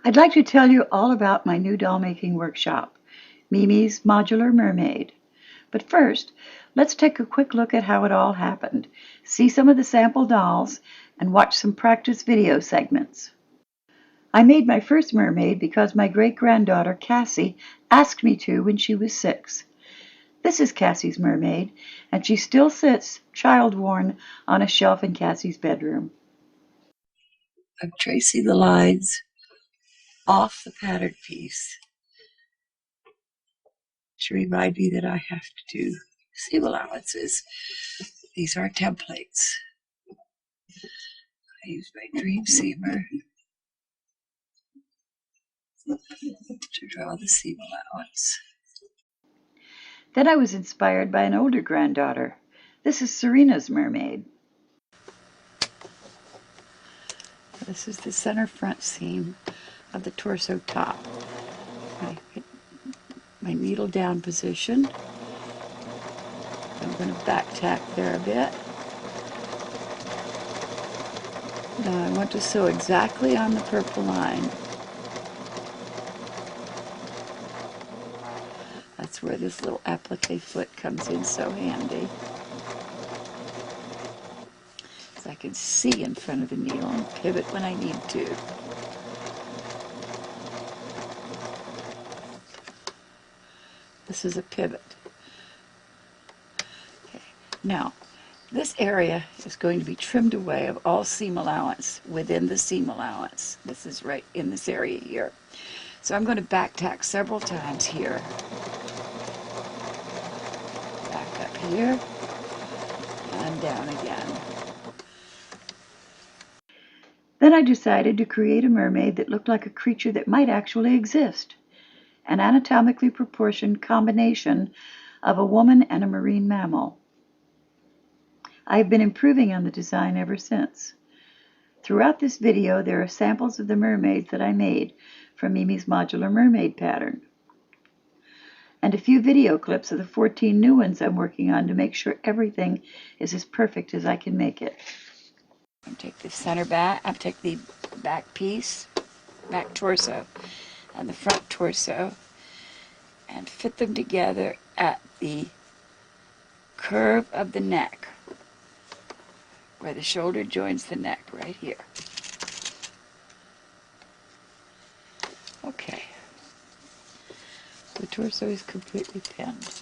I'd like to tell you all about my new doll making workshop, Mimi's Modular Mermaid. But first, let's take a quick look at how it all happened, see some of the sample dolls, and watch some practice video segments. I made my first mermaid because my great-granddaughter Cassie asked me to when she was 6. This is Cassie's mermaid, and she still sits, child-worn, on a shelf in Cassie's bedroom. I'm tracing the lines off the pattern piece to remind me that I have to do seam allowances. These are templates. I use my dream seamer to draw the seam allowance. Then I was inspired by an older granddaughter. This is Serena's mermaid. This is the center front seam of the torso top. I hit my needle down position. I'm going to back tack there a bit. Now I want to sew exactly on the purple line. That's where this little applique foot comes in so handy. So I can see in front of the needle and pivot when I need to. This is a pivot. Okay. Now, this area is going to be trimmed away of all seam allowance within the seam allowance. This is right in this area here. So I'm going to back tack several times here. Back up here and down again. Then I decided to create a mermaid that looked like a creature that might actually exist. An anatomically proportioned combination of a woman and a marine mammal. I have been improving on the design ever since. Throughout this video, there are samples of the mermaids that I made from Mimi's Modular Mermaid pattern, and a few video clips of the 14 new ones I'm working on to make sure everything is as perfect as I can make it. I'll take the center back, I'll take the back piece, back torso, and the front torso, and fit them together at the curve of the neck, where the shoulder joins the neck, right here. Okay. The torso is completely pinned.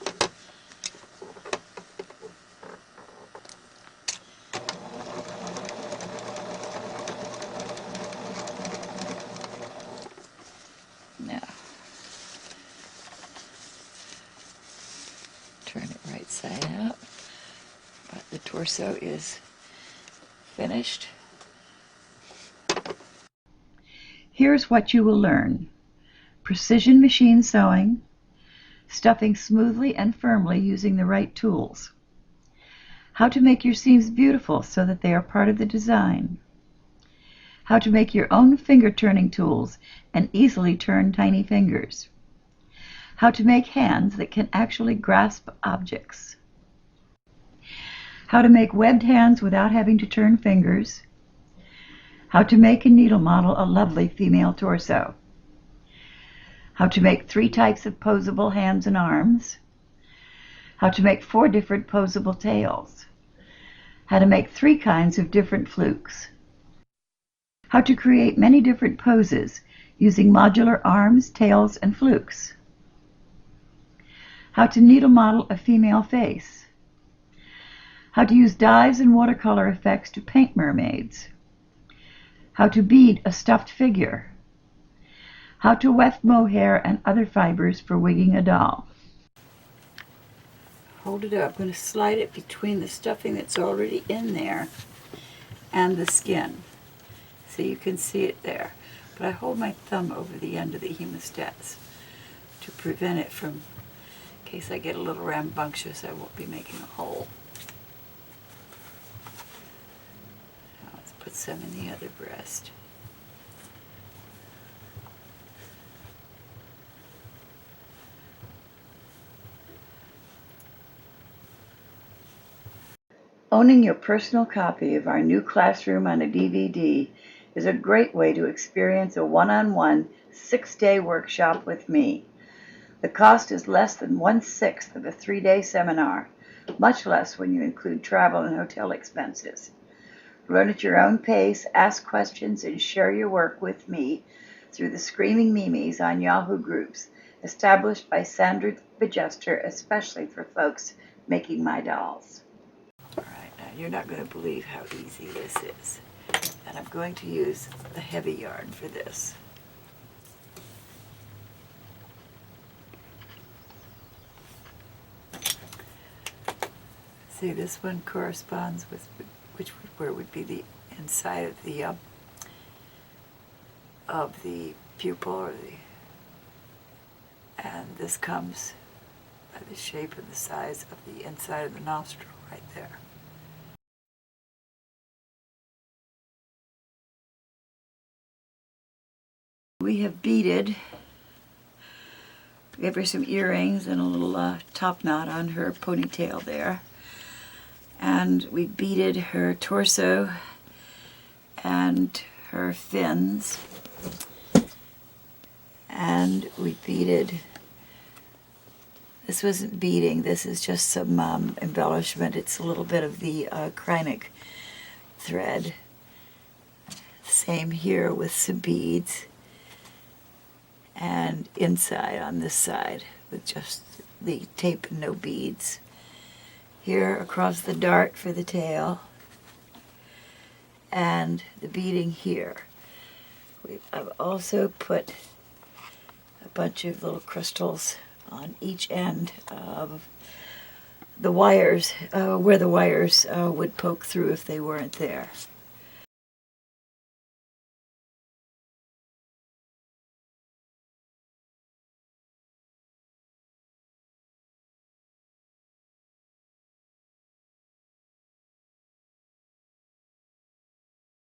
Now, turn it right side out. But the torso is finished. Here's what you will learn. Precision machine sewing, stuffing smoothly and firmly using the right tools. How to make your seams beautiful so that they are part of the design. How to make your own finger turning tools and easily turn tiny fingers. How to make hands that can actually grasp objects. How to make webbed hands without having to turn fingers. How to make and needle model a lovely female torso. How to make 3 types of posable hands and arms. How to make 4 different posable tails. How to make 3 kinds of different flukes. How to create many different poses using modular arms, tails, and flukes. How to needle model a female face. How to use dyes and watercolor effects to paint mermaids. How to bead a stuffed figure. How to weft mohair and other fibers for wigging a doll. Hold it up. I'm going to slide it between the stuffing that's already in there and the skin, so you can see it there. But I hold my thumb over the end of the hemostats to prevent it from, in case I get a little rambunctious, I won't be making a hole. Now let's put some in the other breast. Owning your personal copy of our new classroom on a DVD is a great way to experience a one-on-one 6-day workshop with me. The cost is less than 1/6 of a 3-day seminar, much less when you include travel and hotel expenses. Learn at your own pace, ask questions, and share your work with me through the Screaming Mimes on Yahoo groups, established by Sandra Bejester, especially for folks making my dolls. All right, now you're not going to believe how easy this is. And I'm going to use the heavy yarn for this. See, this one corresponds with where would be the inside of the pupil, or and this comes by the shape and the size of the inside of the nostril right there. We have beaded. We gave her some earrings and a little top knot on her ponytail there. And we beaded her torso and her fins. And we beaded, this wasn't beading, this is just some embellishment. It's a little bit of the Kreinik thread. Same here with some beads. And inside on this side with just the tape and no beads. Here across the dart for the tail, and the beading here. I've also put a bunch of little crystals on each end of the wires, where the wires would poke through if they weren't there.